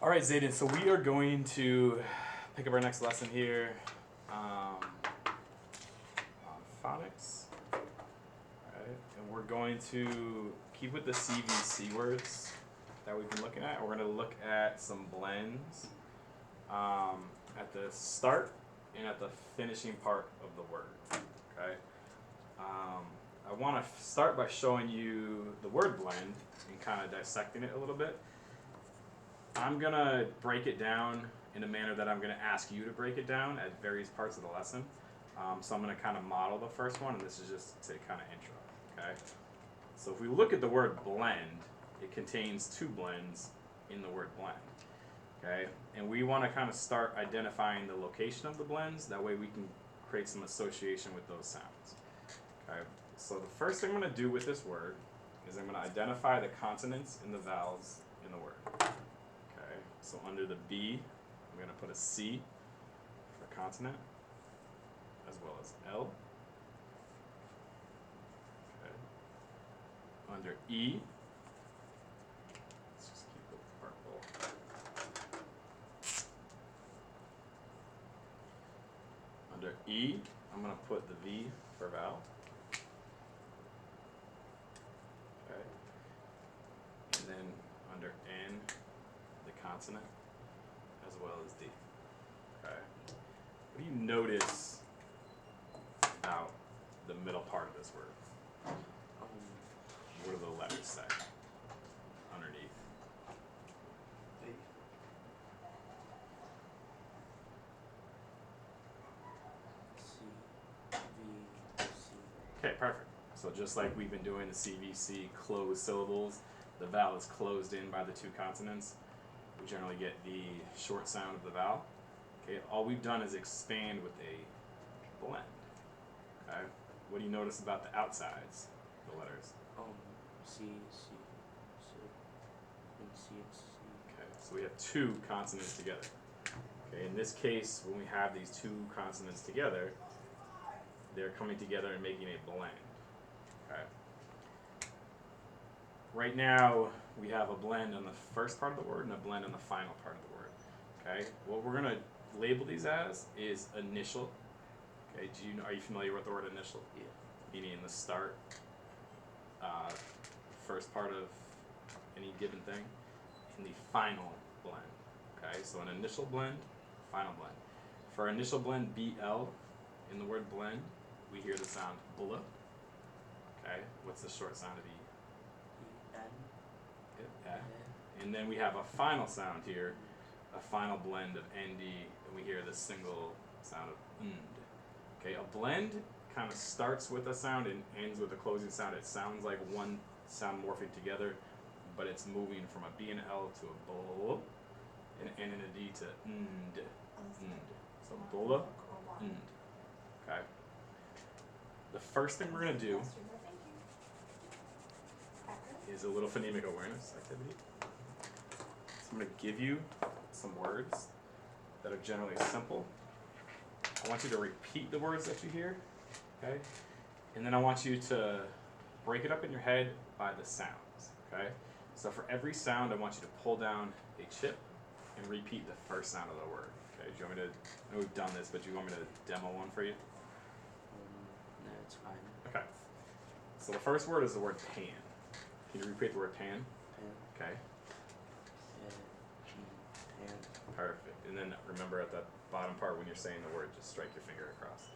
All right, Zayden. So we are going to pick up our next lesson here on phonics, right? And we're going to keep with the CVC words that we've been looking at. We're going to look at some blends at the start and at the finishing part of the word. Okay. I want to start by showing you the word blend and kind of dissecting it a little bit. I'm going to break it down in a manner that I'm going to ask you to break it down at various parts of the lesson. So I'm going to kind of model the first one, and this is just to kind of intro. Okay. So if we look at the word blend, it contains two blends in the word blend. Okay, and we want to kind of start identifying the location of the blends. That way we can create some association with those sounds. Okay, so the first thing I'm going to do with this word is I'm going to identify the consonants and the vowels in the word. Okay, so under the B, I'm going to put a C for consonant, as well as L. Okay. Under E, let's just keep it purple. Under E, I'm going to put the V for vowel. Okay. And then under N, the consonant, as well as D. Okay. What do you notice about the middle part of this word? What do the letters say underneath? Okay, perfect. So just like we've been doing the CVC closed syllables, the vowel is closed in by the two consonants. We generally get the short sound of the vowel. Okay, all we've done is expand with a blend. Okay, what do you notice about the outsides, the letters? C, and C and C. Okay, so we have two consonants together. Okay, in this case, when we have these two consonants together, they're coming together and making a blend. Okay. Right now, we have a blend on the first part of the word and a blend on the final part of the word. Okay. What we're gonna label these as is initial. Okay. Are you familiar with the word initial? Yeah. Meaning the start, first part of any given thing, and the final blend. Okay. So an initial blend, final blend. For initial blend, BL in the word blend, we hear the sound bl. Okay. What's the short sound of E? N. And then we have a final sound here, a final blend of ND, and we hear the single sound of ND. Okay, a blend kind of starts with a sound and ends with a closing sound. It sounds like one sound morphing together, but it's moving from a B and L to a bl, an N and a D to ND. So bl, ND. Okay. The first thing we're going to do is a little phonemic awareness activity. So I'm going to give you some words that are generally simple. I want you to repeat the words that you hear, okay? And then I want you to break it up in your head by the sounds, okay? So for every sound, I want you to pull down a chip and repeat the first sound of the word, okay? Do you want me to, I know we've done this, but do you want me to demo one for you? No, it's fine. Okay. So the first word is the word pan. Can you repeat the word pan? Pan. Okay. Pan. Perfect. And then remember at that bottom part when you're saying the word, just strike your finger across.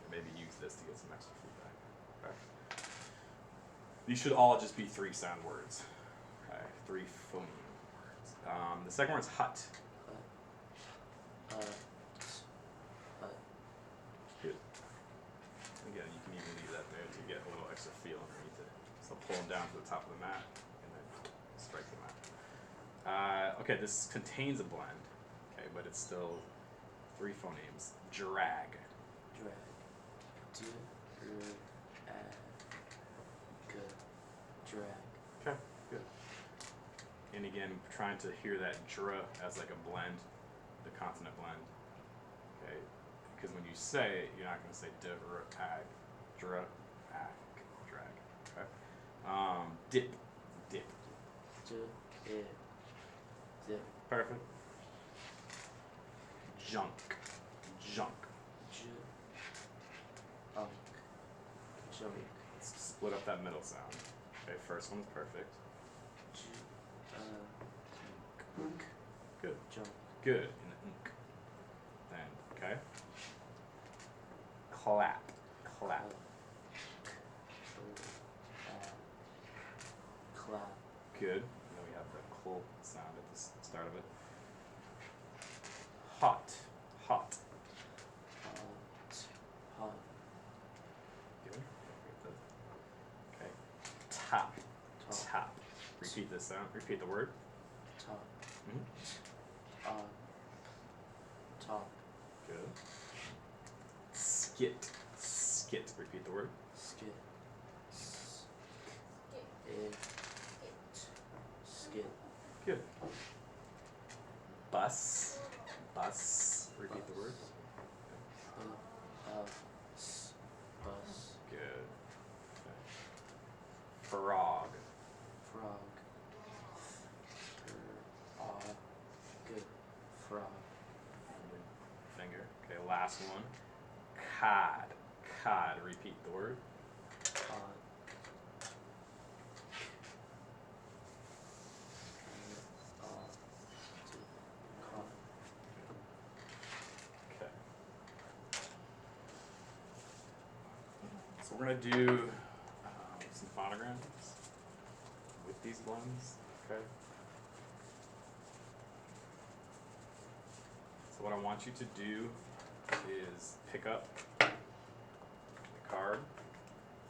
And maybe use this to get some extra feedback. Okay. These should all just be three sound words. Okay. Three phoneme words. The second word is hut. Good. Again, you can even leave that there to get a little extra feel underneath it. So pull them down to the top of the mat and then strike the mat. Okay, this contains a blend, okay, but it's still three phonemes. Drag. Drag. Drag. Okay, good. And again, trying to hear that dra as like a blend, the consonant blend. Okay, because when you say it, you're not going to say drag, drag. Okay. Dip. Dip. Perfect. junk, junk. J. Unk. Junk. Let's split up that middle sound. Okay, first one's perfect. J. Unk. Good. Junk. Good. And unk. Then, okay. Clap, clap. Clap. Good. And then we have the cl sound at the start of it. Hot, hot. Hot. Good. Okay. Top, Top. top. Repeat the sound. Repeat the word. Top. Mhm. Top. Good. Skit, skit. Repeat the word. Skit. It. Skit. Good. Bus, bus. Repeat the word. Bus. Good. Okay. Frog. Frog. Good. Frog. Finger. Okay, last one. Cod, cod. Repeat the word. Cod. Cod. Okay. So we're gonna do some phonograms with these blends. Okay. So what I want you to do is pick up the card,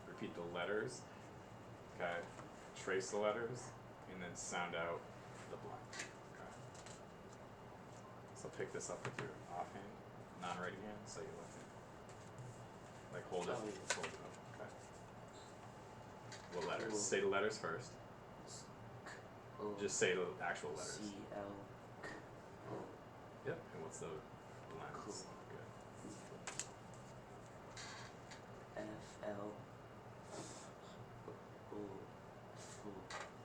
repeat the letters, okay, trace the letters, and then sound out the blend. Okay. So pick this up with your offhand, non-right hand, so your left hand. Like hold it, Oh, yeah. hold it up. Okay. What letters? Cool. Say the letters first. Just say the actual letters. C-L. Yep. And what's the blends? Cool. Good. F-L.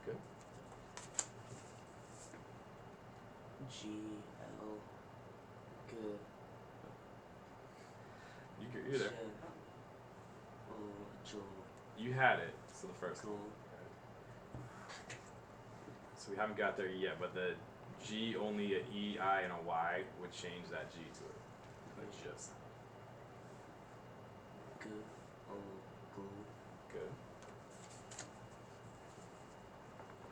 Good. G-L. Good. You're there. Joel. You had it. So the first one. Cool. So we haven't got there yet, but the G only a E, I, and a Y would change that G to it. But just Good. good.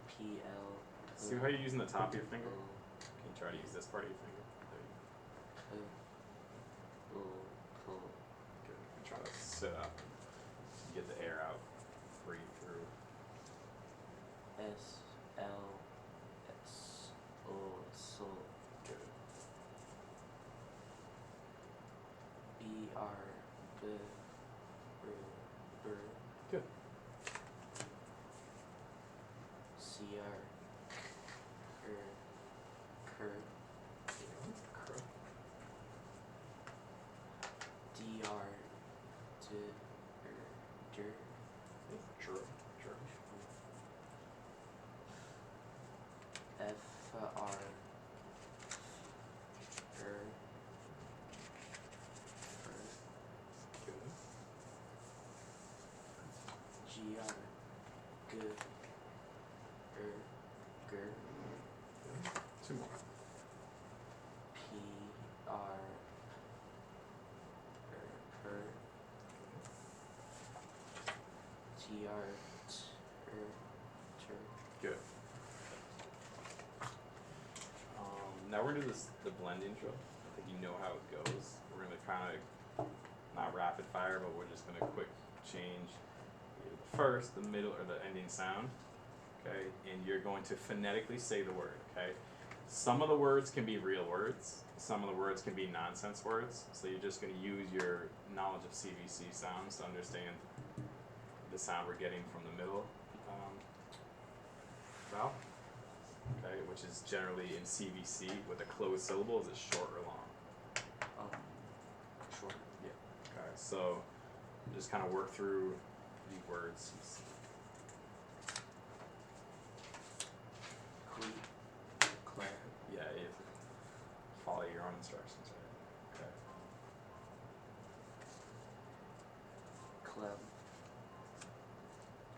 P-L. See how you're using the top of your finger? Can you try to use this part of your finger? There you go. Good. And try to sit up and get the air out. Breathe through. S-L-S-O. Soul. Good. B-R. Good. C-R. Cur. D-R. F-R. Good. G-R. Good. Gur. Two more. P-R. Per. T-R. Good. Now we're gonna do the blend intro. I think you know how it goes. We're gonna kind of not rapid fire, but we're just gonna quick change either the first, the middle, or the ending sound. Okay, and you're going to phonetically say the word. Okay, some of the words can be real words. Some of the words can be nonsense words. So you're just gonna use your knowledge of CVC sounds to understand the sound we're getting from the middle vowel. Okay, which is generally in CVC with a closed syllable. Is it short or long? Short. Yeah. Okay, so just kind of work through the words. Claire. Yeah, follow your own instructions. Right? clem,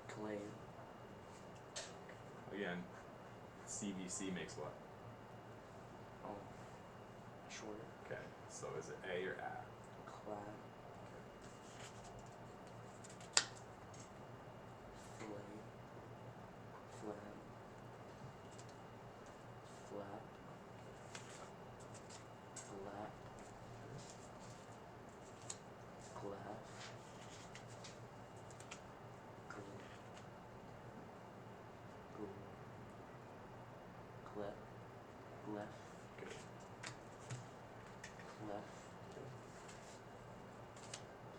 claim, Again, CVC makes what? short, Okay, so is it A or A? clap, flame, flam, flap, flap, glaff, glue, glue, clef, left, Good. left,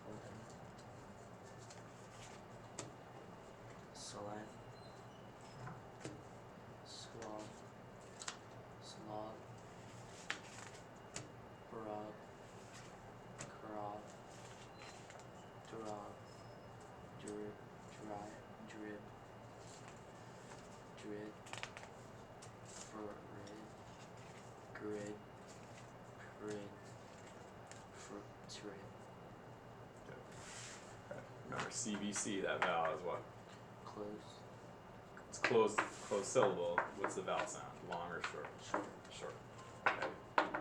plem, slam, slog, slog, brog, crog, drog, drip, dry, drip, drid, frid, grid, prid, trid, Okay. Remember CVC, that vowel is what? close, It's closed syllable. What's the vowel sound? Long or short? short, Short. Okay.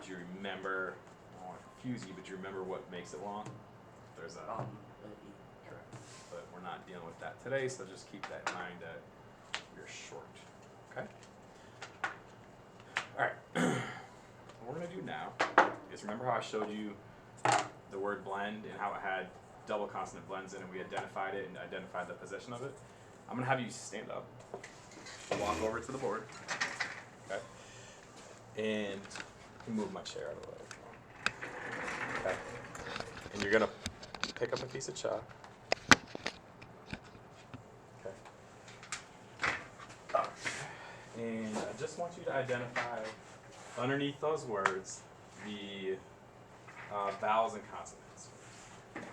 Do you remember, I don't want to confuse you, but do you remember what makes it long? There's a, E, correct. But we're not dealing with that today, so just keep that in mind that you're short. Okay? Alright. What we're going to do now is remember how I showed you the word blend and how it had double consonant blends in it, and we identified it and identified the position of it? I'm going to have you stand up, walk over to the board, okay? And you can move my chair out of the way if you want. Okay. And you're going to pick up a piece of chalk. Okay. And I just want you to identify underneath those words the vowels and consonants. Okay.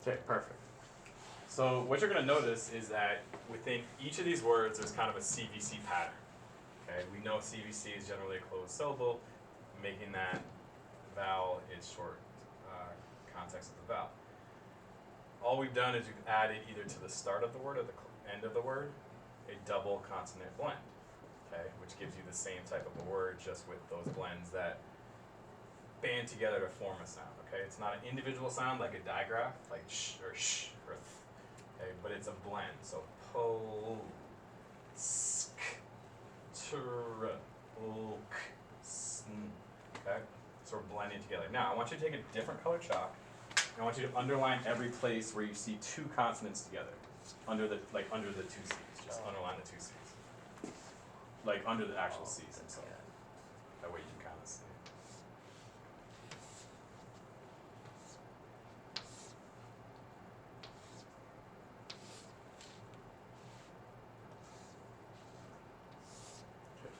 Okay, perfect. So what you're going to notice is that within each of these words there's kind of a CVC pattern. Okay, we know CVC is generally a closed syllable, making that vowel is short context of the vowel. All we've done is we've added either to the start of the word or the end of the word a double consonant blend, okay, which gives you the same type of a word just with those blends that band together to form a sound. Okay, it's not an individual sound like a digraph, like sh or sh or th. Okay, but it's a blend. So po, sk, tr, lk, sn. Okay, so we're blending together. Now I want you to take a different color chalk. And I want you to underline every place where you see two consonants together, under the under the two C's. Just underline the two C's, like under the actual C's themselves. That way you can kind of see.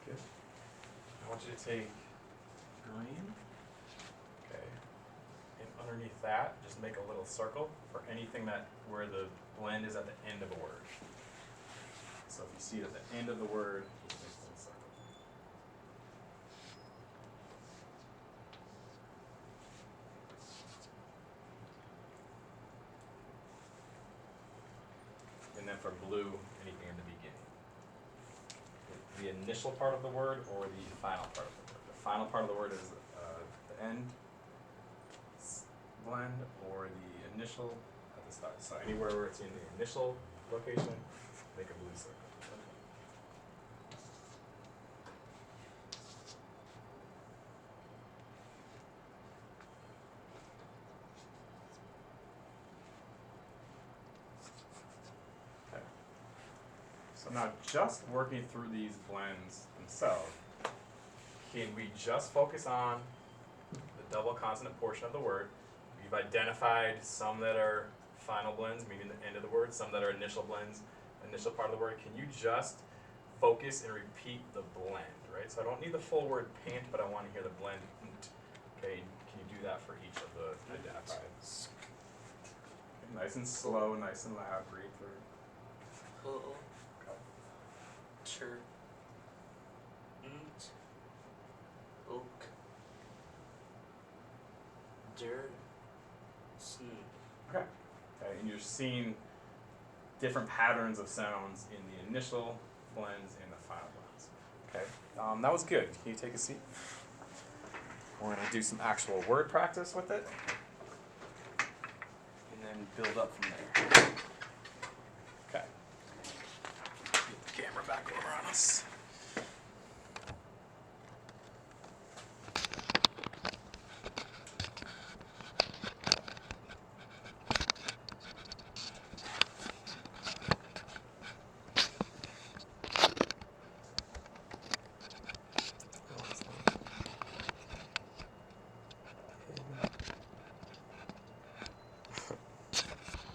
Good. I want you to take green, okay, and underneath that, just make a little circle for anything that where the blend is at the end of a word. So if you see it at the end of the word, just make a little circle. And then for blue, anything in the beginning. The initial part of the word or the final part of the word. The final part of the word is the end blend or the initial at the start. So anywhere where it's in the initial location, make a blue circle. now just working through these blends themselves, can we just focus on the double consonant portion of the word? We've identified some that are final blends, meaning the end of the word, some that are initial blends, initial part of the word. Can you just focus and repeat the blend, right? So I don't need the full word pant, but I want to hear the blend. Okay, can you do that for each of the identified? Okay, nice and slow, nice and loud, read through. Ho. Okay. Chur. Nt. Oak. Der. Sn. Okay. Okay, and you're seeing different patterns of sounds in the initial blends and the final blends. Okay, that was good. Can you take a seat? We're going to do some actual word practice with it, and then build up from there. Okay. Get the camera back over on us.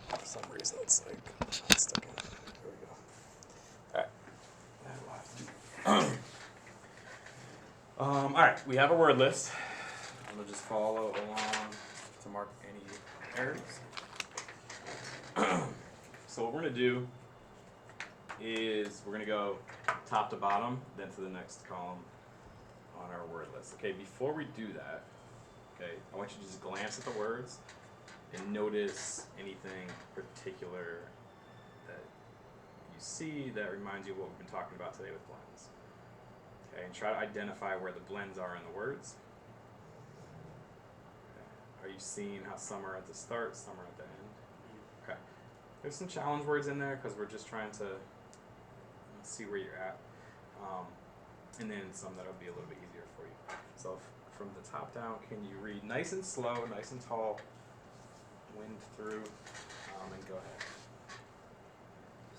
For some reason it's like not stuck in. There we go. Alright. Alright, we have a word list. I'm gonna just follow along to mark any errors. So what we're gonna do is we're gonna go top to bottom, then to the next column on our word list. Okay, before we do that, okay, I want you to just glance at the words and notice anything particular that you see that reminds you of what we've been talking about today with blends. Okay, and try to identify where the blends are in the words. Okay. Are you seeing how some are at the start, some are at the end? Okay. There's some challenge words in there because we're just trying to see where you're at. And then some that'll be a little bit easier for you. So from the top down, can you read nice and slow, nice and tall, wind through, and go ahead.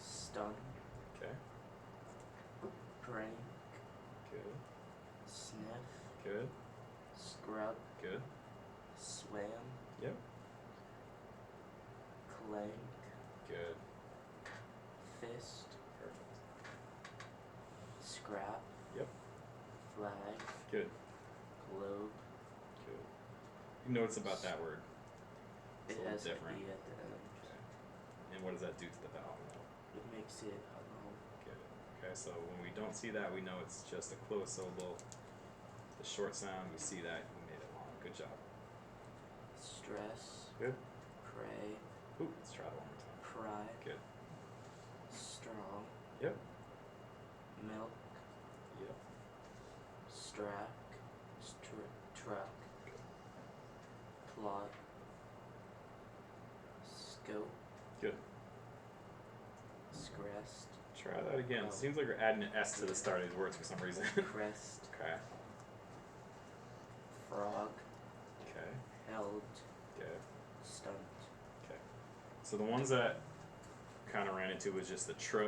Stun. Okay, Prank. good, Sniff. good, Scrub. good. Swam. Yep, Clank. good, Fist. perfect. Scrap. Yep, Flag. good, Globe. good. You notice about that word. It It's a little has different. an E at the end. Okay. And what does that do to the vowel? It makes it Good. Okay, so when we don't see that, we know it's just a closed syllable. The short sound, we see that, we made it long. Good job. stress. Good. Pray. Ooh, let's try that one more time. Pry. Good. Strong. Yep. Milk. Yep. Strack. Truck. Plot. Scope. Good. Screst. Try that again. Oh. Seems like we're adding an S to the start of these words for some reason. Crest. Okay. Frog. Okay. Held. Good. Stunt. Okay. So the ones that kind of ran into was just the tr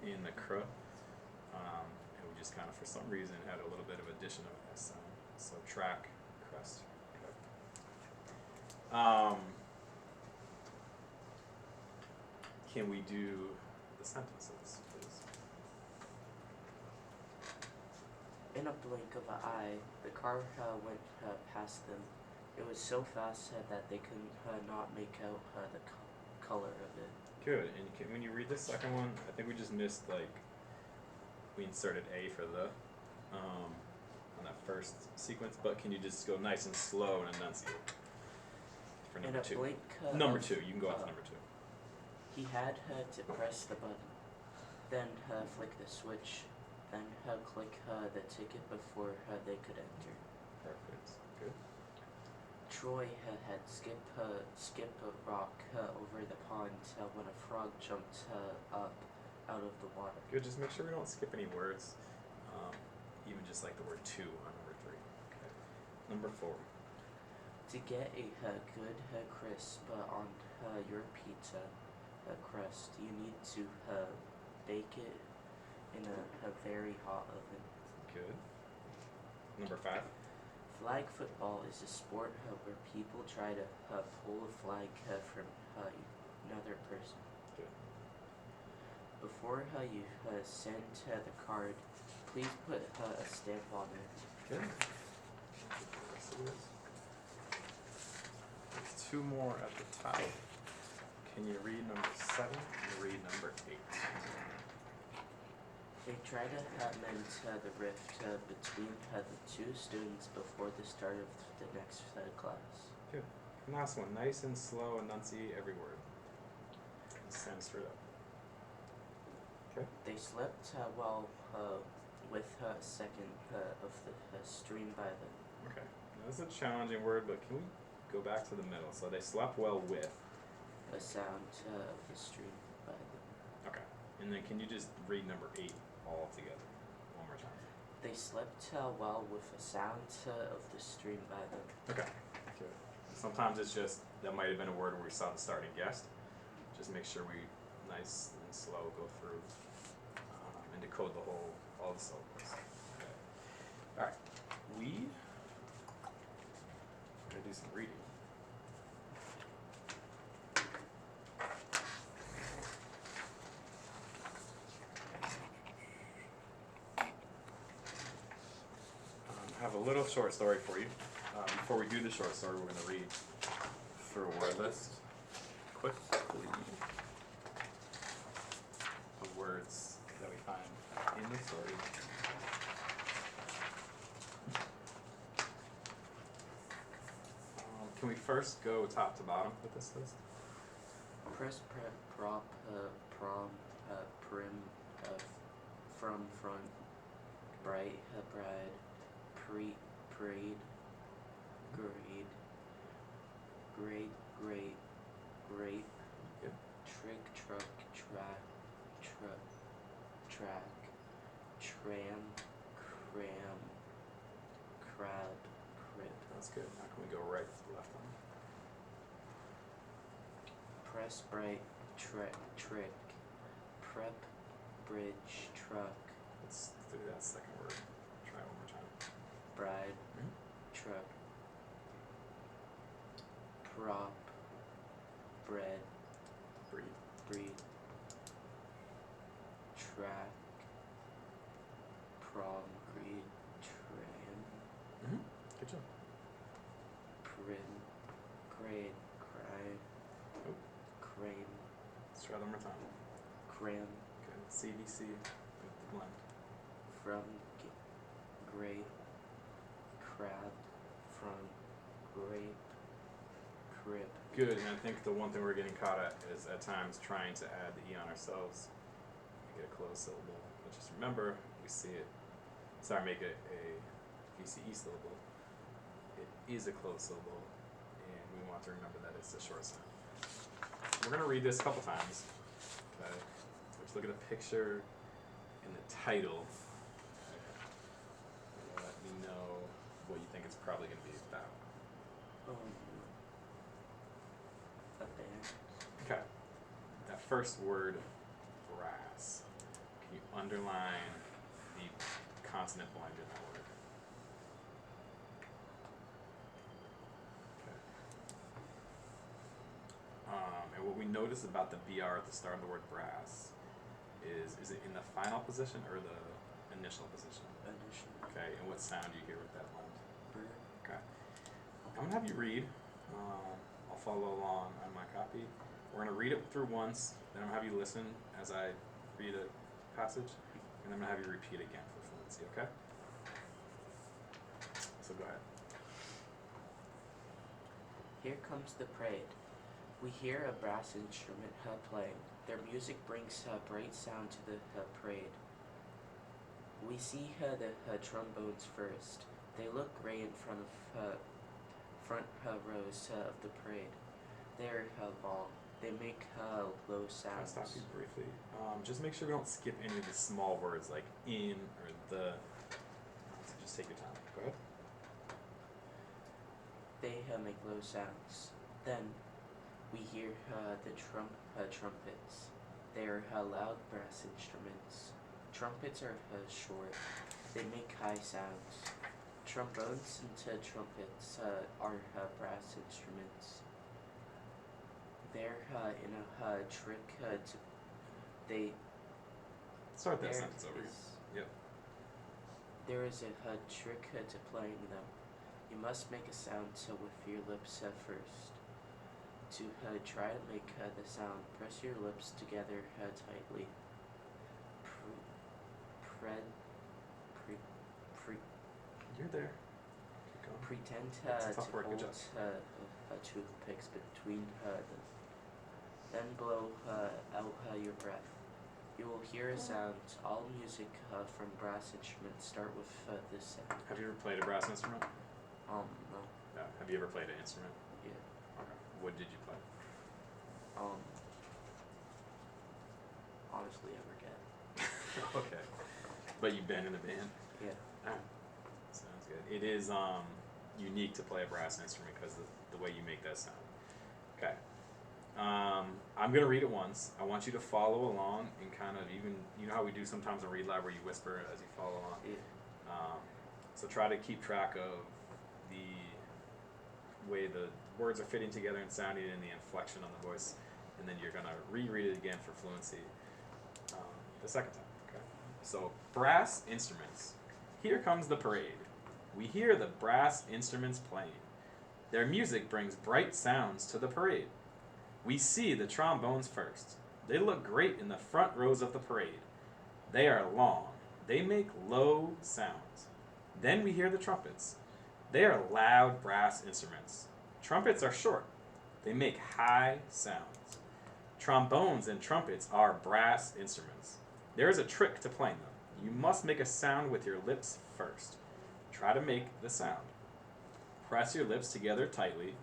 in the cr. And we just kind of, for some reason, had a little bit of addition of an S sound. So track, crest. Okay. Can we do the sentences, please? In a blink of an eye, the car went past them. It was so fast that they could not make out the color of it. Good. And when you read the second one, I think we just missed, like, we inserted A for the, on that first sequence, but can you just go nice and slow and enunciate for number In a two? blink Number of- two, you can go out to number two. He had to press the button, then flick the switch, then click the ticket before they could enter. Perfect. Good. Troy had skipped a rock over the pond when a frog jumped up out of the water. Good. Just make sure we don't skip any words, even just like the word two on number three. Okay. Number four. To get a good crisp on your pizza crust, you need to bake it in a very hot oven. Good. Number 5. Flag football is a sport where people try to pull a flag from another person. Good. Before you send the card, please put a stamp on it. Good. The rest of this. There's 2 more at the top. Can you read number 7 and read number 8? They try to mend the rift between the 2 students before the start of the next class. Good. And last one. Nice and slow, enunciate every word. And stand straight up. Okay. They slept well with a second of the stream by them. Okay. Now, this is a challenging word, but can we go back to the middle? So they slept well with. A sound of the stream by them. Okay. And then can you just read number 8 all together one more time? They slept well with a sound of the stream by them. Okay. Good. Sometimes it's just, that might have been a word where we saw the starting guest. Just make sure we nice and slow go through and decode all the syllables. Okay. All right. We're gonna do some reading. I have a little short story for you. Before we do the short story, we're going to read through a word list quickly of words that we find in the story. Can we first go top to bottom with this list? Press, prop, prom, prim, from, front, bright, bride, parade, grade, great, great, grape, Good. trick, truck, track, tram, cram, crab, crib. That's good. Now can we go right to the left one? Press, bright, trick, prep, bridge, truck, Let's do that second word. Try it one more time. bride, truck, prop, bread, Breathe. track, prom, greed, tram, Good job. prim, grade, crime, Oh. crane, Let's try it one more time. cram, Good. CBC with the blend. from, great, crab, from, grape, crib. Good, and I think the one thing we're getting caught at is at times trying to add the E on ourselves. Make it a closed syllable. But just remember, we see it, make it a VCE syllable. It is a closed syllable, and we want to remember that it's a short sound. We're going to read this a couple times. Okay? Let's look at the picture and the title. Okay. Let me know what you think it's probably going to be about. A band. Okay. That first word, brass. Can you underline the consonant blend in that word? Okay. And what we notice about the BR at the start of the word brass is it in the final position or the initial position? Initial. Okay, and what sound do you hear with that blend? Bird. Okay. I'm gonna have you read. I'll follow along on my copy. We're gonna read it through once, then I'm gonna have you listen as I read a passage, and I'm gonna have you repeat again for fluency, okay? So go ahead. Here comes the parade. We hear a brass instrument playing. Their music brings bright sound to the parade. We see the trombones first. They look gray in front of front rows of the parade. They're long. They make low Can I sounds. stop you briefly? Just make sure we don't skip any of the small words like in or the. So just take your time. Go ahead. They make low sounds. Then we hear the trumpets. They are loud brass instruments. Trumpets are short. They make high sounds. Trombones and trumpets are brass instruments. They're in a trick to they. Start that There sentence over again. is Yep. there is a trick to playing them. You must make a sound with your lips first. To try to make the sound, press your lips together tightly. Pred, pre, pre, You're there. Keep going. pretend That's a to tough word, good hold toothpicks between then blow out your breath. You will hear a sound. All music from brass instruments start with this sound. Have you ever played a brass instrument? No. No. Have you ever played an instrument? Yeah. Okay. What did you play? Honestly, I forget. Okay. But you've been in a band? Yeah. Alright. Sounds good. It is unique to play a brass instrument because of the way you make that sound. Okay. I'm going to read it once. I want you to follow along and kind of even, you know how we do sometimes in Read Loud where you whisper as you follow along? Yeah. So try to keep track of the way the words are fitting together and sounding and the inflection on the voice. And then you're going to reread it again for fluency the second time. Okay. So, brass instruments. Here comes the parade. We hear the brass instruments playing. Their music brings bright sounds to the parade. We see the trombones first. They look great in the front rows of the parade. They are long. They make low sounds. Then we hear the trumpets. They are loud brass instruments. Trumpets are short. They make high sounds. Trombones and trumpets are brass instruments. There is a trick to playing them. You must make a sound with your lips first. Try to make the sound. Press your lips together tightly.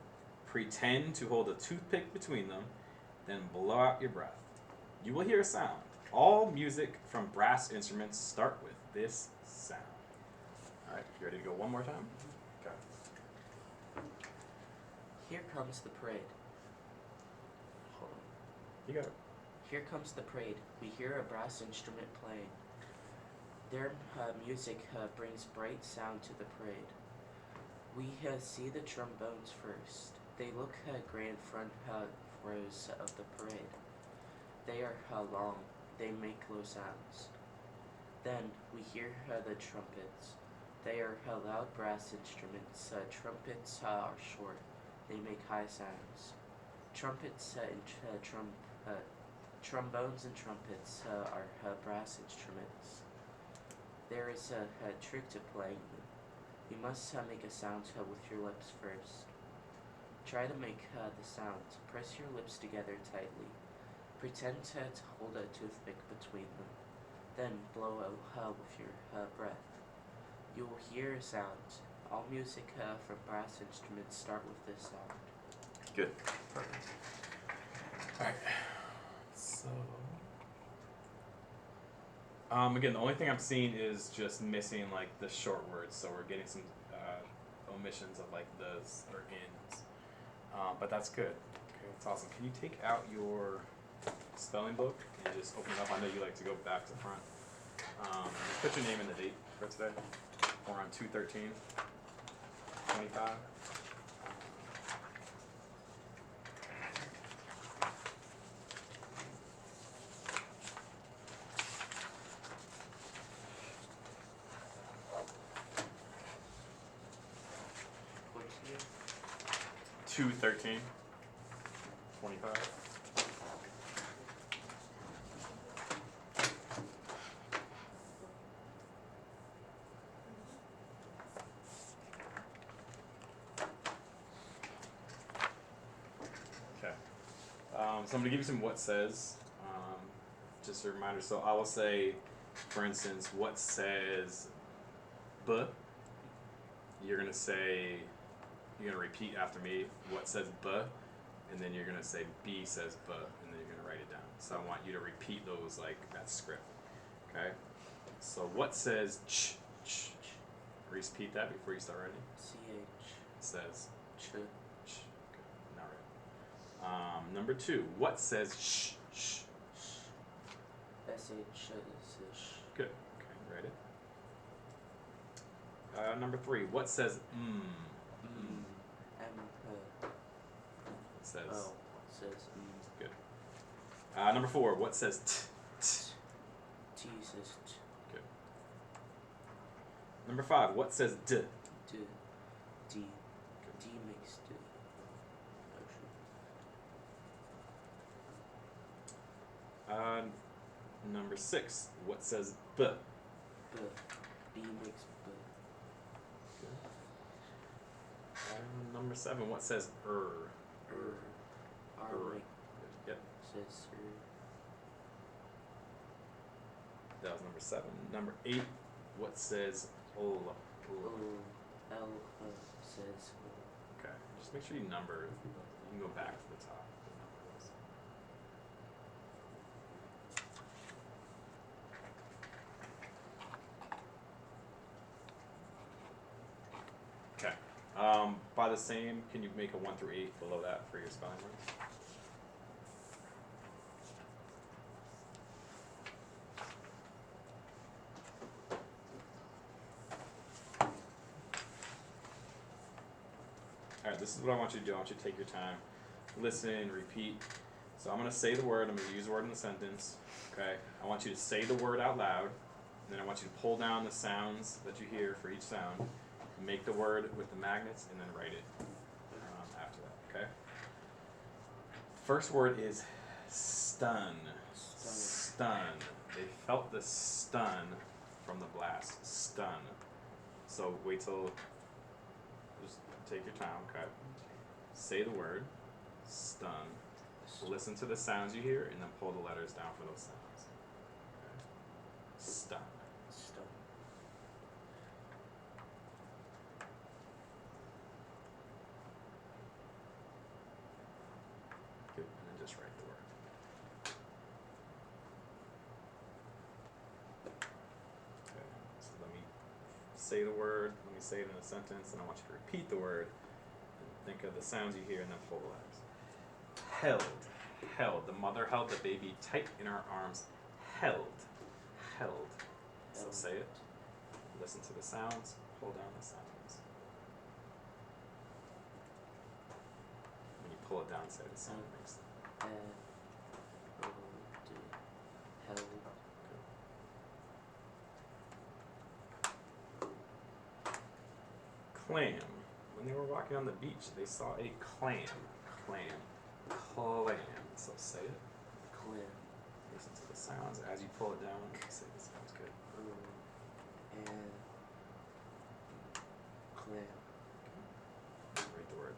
Pretend to hold a toothpick between them. Then blow out your breath. You will hear a sound. All music from brass instruments start with this sound. Alright, you ready to go one more time? Okay. Here comes the parade. Hold on. You got it. Here comes the parade. We hear a brass instrument playing. Their music brings bright sound to the parade. We see the trombones first. They look grand front rows of the parade. They are long. They make low sounds. Then we hear the trumpets. They are loud brass instruments. Trumpets are short. They make high sounds. Trumpets and trombones and trumpets are brass instruments. There is a trick to playing them. You must make a sound with your lips first. Try to make the sound. Press your lips together tightly. Pretend to hold a toothpick between them. Then blow out with your breath. You will hear a sound. All music from brass instruments start with this sound. Good. Perfect. Alright. So. Again, the only thing I'm seeing is just missing like the short words, so we're getting some omissions of like the's or ins. But that's good. Okay, that's awesome. Can you take out your spelling book and just open it up? I know you like to go back to front. Just put your name and the date for today. We're on 2/13/25. What's here? 2/13/25. Okay. So I'm going to give you some what says. Just a reminder. So I will say, for instance, what says "b." You're going to say, you're going to repeat after me what says "b," and then you're going to say "b" says "b," and then you're going to write it down. So I want you to repeat those like that script. Okay? So what says "ch"? Ch. Repeat that before you start writing. CH. It says Ch. ch. Okay, not right. Number 2. What says sh? Sh. SH. Good. Okay, write it. Number 3. What says mm? It says. Oh, says Good. Number 4. What says t? T says t. Good. Number 5. What says d? D. D. D makes d. Number 6. What says b? B. B makes b. Number 7. What says R. R Er. make Yep. says r. That was number 7. Number 8. What says l? O. L. Says o. Okay. Just make sure you number. You can go back to the top. Okay. By the same, can you make a 1 through 8 below that for your spelling words? Alright, this is what I want you to do. I want you to take your time, listen, repeat. So I'm going to say the word, I'm going to use the word in the sentence, okay? I want you to say the word out loud, and then I want you to pull down the sounds that you hear for each sound, make the word with the magnets, and then write it after that, okay? First word is stun. Stun. They felt the stun from the blast. Stun. So wait till, just take your time, okay? Say the word, stun. Listen to the sounds you hear, and then pull the letters down for those sounds. Okay? Stun. Stun. Good. And then just write the word. Okay. So let me say the word. Let me say it in a sentence, and I want you to repeat the word. And think of the sounds you hear, and then pull the letters. Held. Held. The mother held the baby tight in her arms. Held. Held. So say it. Listen to the sounds. Pull down the sounds. When you pull it down, say the sound it makes. Held. Clam. When they were walking on the beach, they saw a clam. Clam. Clam. So say it. Clam. Listen to the sounds as you pull it down. Say the sounds good. And clam. Write the word.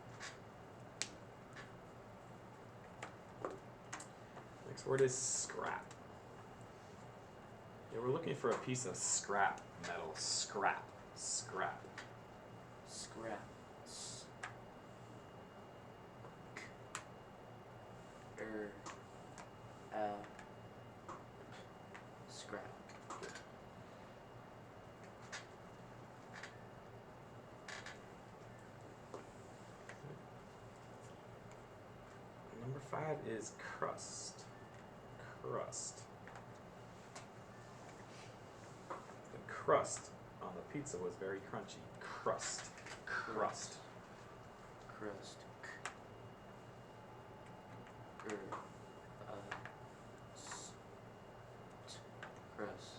Next word is scrap. They were looking for a piece of scrap metal. Scrap. Scrap. Scrap. Scrap. Good. Number 5 is crust. Crust. The crust on the pizza was very crunchy. Crust. Crust. Crust. Crust.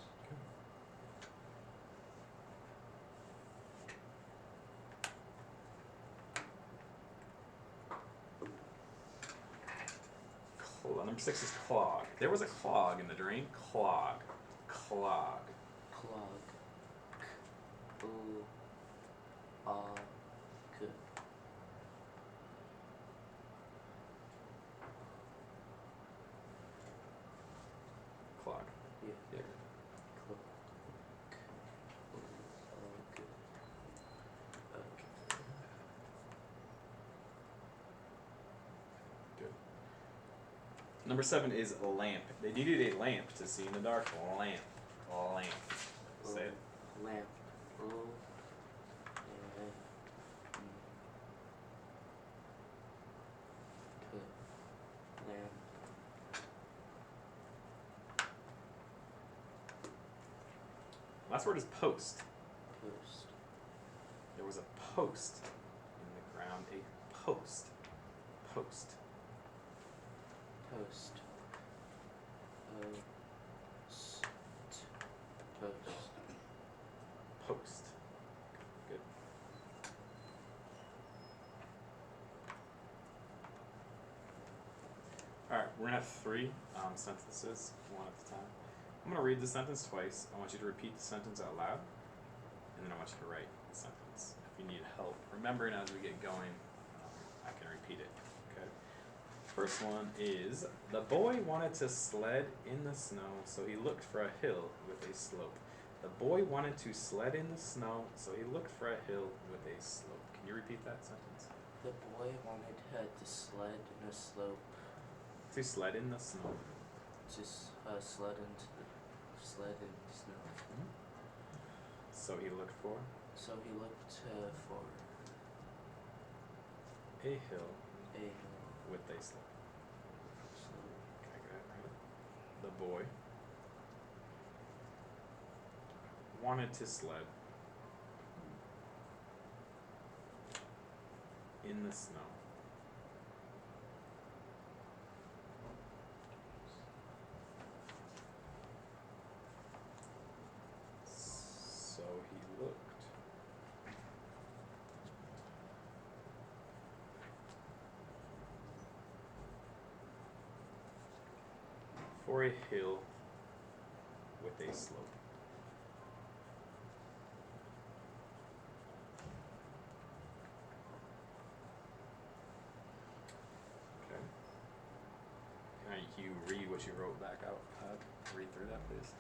Number 6 is clog. There was a clog in the drain. Clog. Clog. Clog. Good. Clog. Yeah. Yeah. Clog. Good. Good. Number 7 is lamp. They needed a lamp to see in the dark. Lamp. Lamp. Say it. Lamp. Lamp. Last word is post. Post. There was a post in the ground. A post. Post. Post. Post. Post. Good. Alright, we're gonna have three sentences, one at a time. I'm gonna read the sentence twice. I want you to repeat the sentence out loud, and then I want you to write the sentence. If you need help remembering as we get going, I can repeat it. Okay. First one is, the boy wanted to sled in the snow, so he looked for a hill with a slope. The boy wanted to sled in the snow, so he looked for a hill with a slope. Can you repeat that sentence? The boy wanted her to sled in a slope. To sled in the snow. Just sled in the snow. Mm-hmm. So he looked for So he looked for a hill a with a slope. slope. Okay, go ahead, write it. The boy wanted to sled in the snow. So he looked for a hill with a slope. Okay. Can you read what you wrote back out? Read through that, please.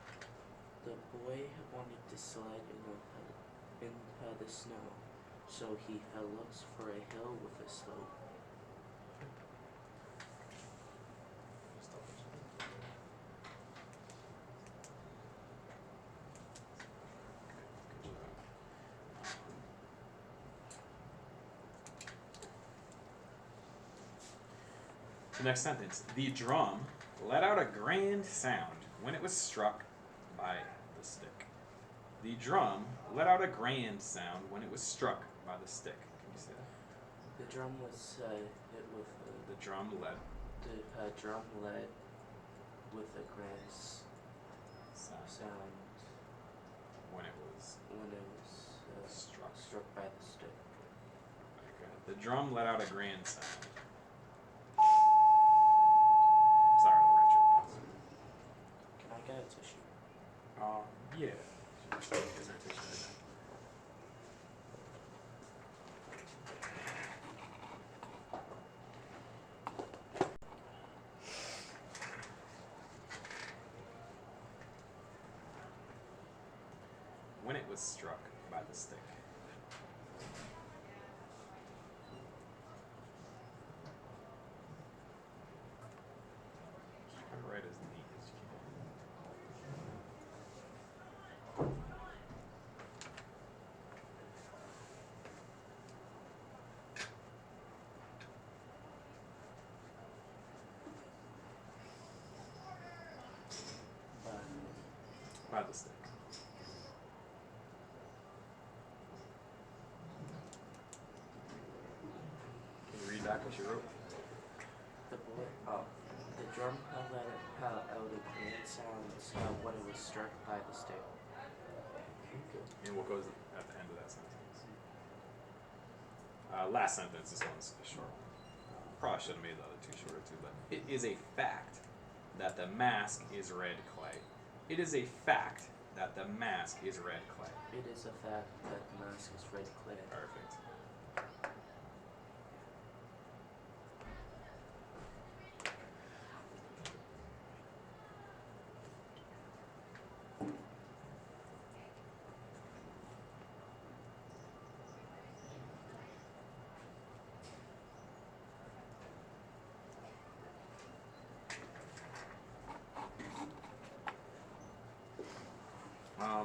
The boy wanted to sled in the snow, so he looks for a hill with a slope. Just double check. Good job. The next sentence. The drum let out a grand sound when it was struck by the stick. The drum let out a grand sound when it was struck by the stick. Can you say that? The drum was hit with The drum led the drum led with a grand sound when it was when it was struck. by the stick. Okay. The drum let out a grand sound. Sorry, I'll write your thoughts. Can I get a tissue? Yeah. Is there a tissue right there? When it was struck by the stick. Try to write as neat as you But can. By the stick. Can you read back what you wrote? the drum let out a grand sound when it was struck by the stick. And what goes at the end of that sentence? Last sentence, this one's a short one. Probably should have made the other two shorter too, but it is a fact that the mask is red clay. It is a fact that the mask is red clay. It is a fact that the mask is red clay. Perfect.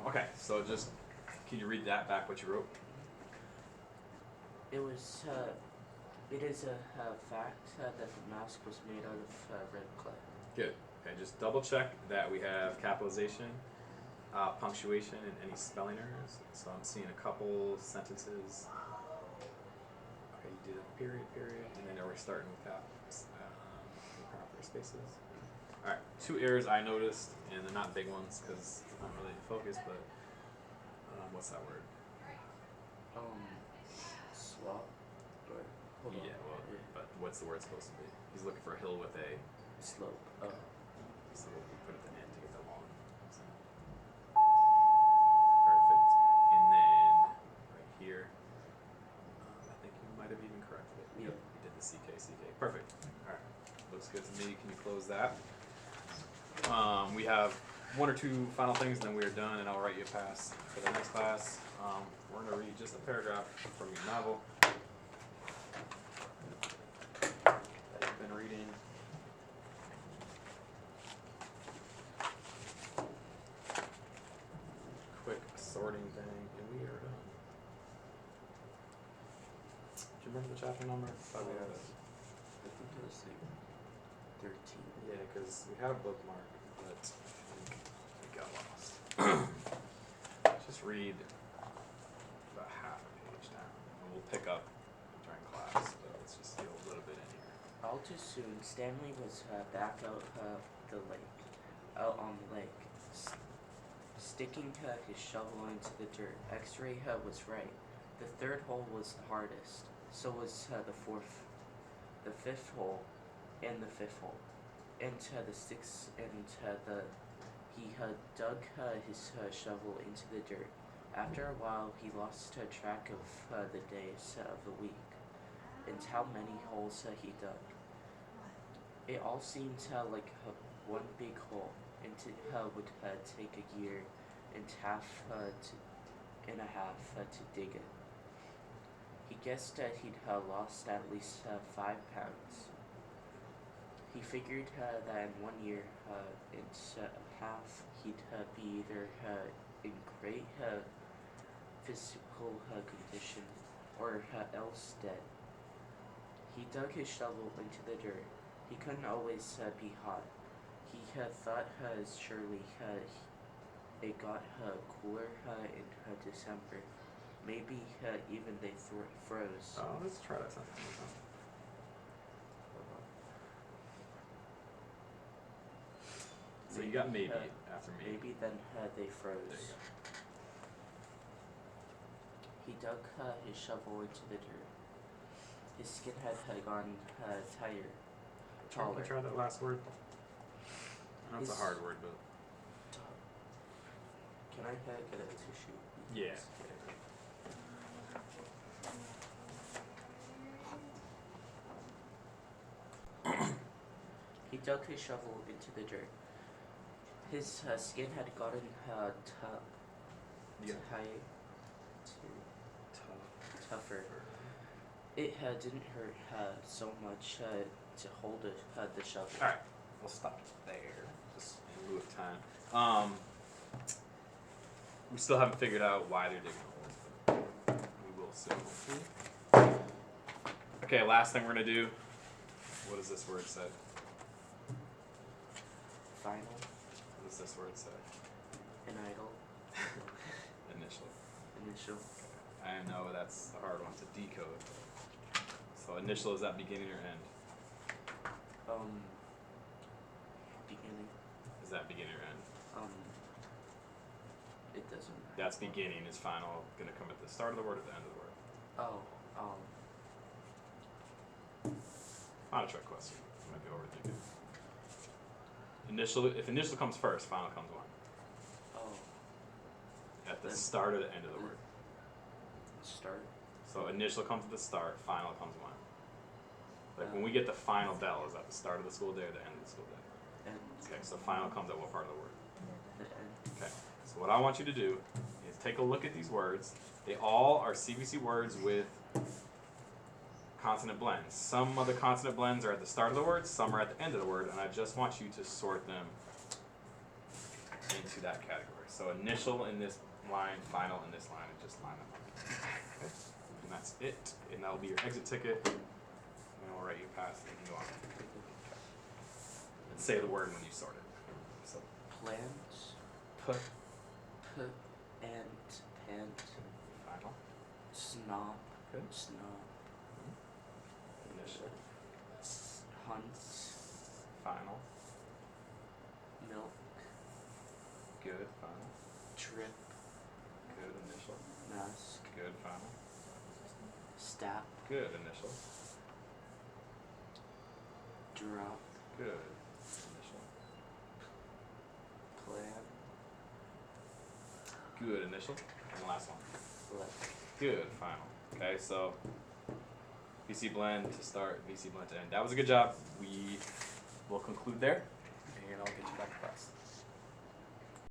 Okay, so just, can you read that back, what you wrote? It is a fact that the mask was made out of red clay. Good. Okay, just double check that we have capitalization punctuation and any spelling errors. So I'm seeing a couple sentences. Okay, you did a period, and then we're starting without proper spaces. All right, 2 errors I noticed, and they're not big ones because I'm not really focused, but what's that word? Swap? Or, hold on. Yeah, well, but what's the word supposed to be? He's looking for a hill with a Slope. Oh. so we'll put it at the end to get the long. So. Perfect. And then right here, I think you might have even corrected it. Yeah. You did the CK. Perfect. All right. Looks good to me. Can you close that? We have 1 or 2 final things, and then we are done, and I'll write you a pass for the next class. We're going to read just a paragraph from your novel that you've been reading. Quick sorting thing, and we are done. Do you remember the chapter number? Thought we had it. I think it was like 13. Yeah, because we had a bookmark, but I think it got lost. Just read about half a page down, and we'll pick up during class, but let's just get a little bit in here. All too soon, Stanley was back out on the lake, sticking his shovel into the dirt. X-ray was right. The 3rd hole was the hardest. So was the 4th, the 5th hole, and the 5th hole. And the 6th, and he dug his shovel into the dirt. After a while, he lost track of the days of the week and how many holes he dug. It all seemed like one big hole, and it would take a year and a half to dig it. He guessed that he'd lost at least 5 pounds. He figured that in 1 year and a half he'd be either in great physical condition or else dead. He dug his shovel into the dirt. He couldn't always be hot. He thought surely it got cooler in December. Maybe even they froze. Oh, let's try that sentence. So you got maybe after maybe. Maybe then they froze. There you go. He dug his shovel into the dirt. His skin had gone tired. Can you try that last word? I know it's a hard word, but Can I get a tissue? yeah. He dug his shovel into the dirt. His skin had gotten Yeah. tougher. It didn't hurt so much to hold the shovel. All right, we'll stop there, just in lieu of time. We still haven't figured out why they're digging holes, but we will soon. Okay, last thing we're gonna do. What does this word say? Final, What does this word say? an idol, Initial. initial. I know that's a hard one to decode. So initial, is that beginning or end? Beginning. Is that beginning or end? It doesn't matter. That's beginning. Is final gonna come at the start of the word or the end of the word? Not a trick question. You might be overthinking. Initial. If initial comes first, final comes when? At the start or the end of the word. Start. So initial comes at the start, final comes when? Like when we get the final bell, is that the start of the school day or the end of the school day? End. Okay, so final comes at what part of the word? The end. Okay, so what I want you to do is take a look at these words. They all are CVC words with consonant blends. Some of the consonant blends are at the start of the word, some are at the end of the word, and I just want you to sort them into that category. So initial in this line, final in this line, and just line them up. Okay? And that's it. And that'll be your exit ticket. And we'll write you a pass and you can go on. And say the word when you sort it. So Plans. put Ant, pant, Final. snob, Good. snob, Initial. hunt, Final. milk, Good. Final. trip, Good. Initial. mask, Good. Final. stap, Good. Initial. drop, Good. Initial. plan, Good. Initial. And the last one. left. Good. Final. Okay, so VC blend to start, VC blend to end. That was a good job. We will conclude there, and I'll get you back to class.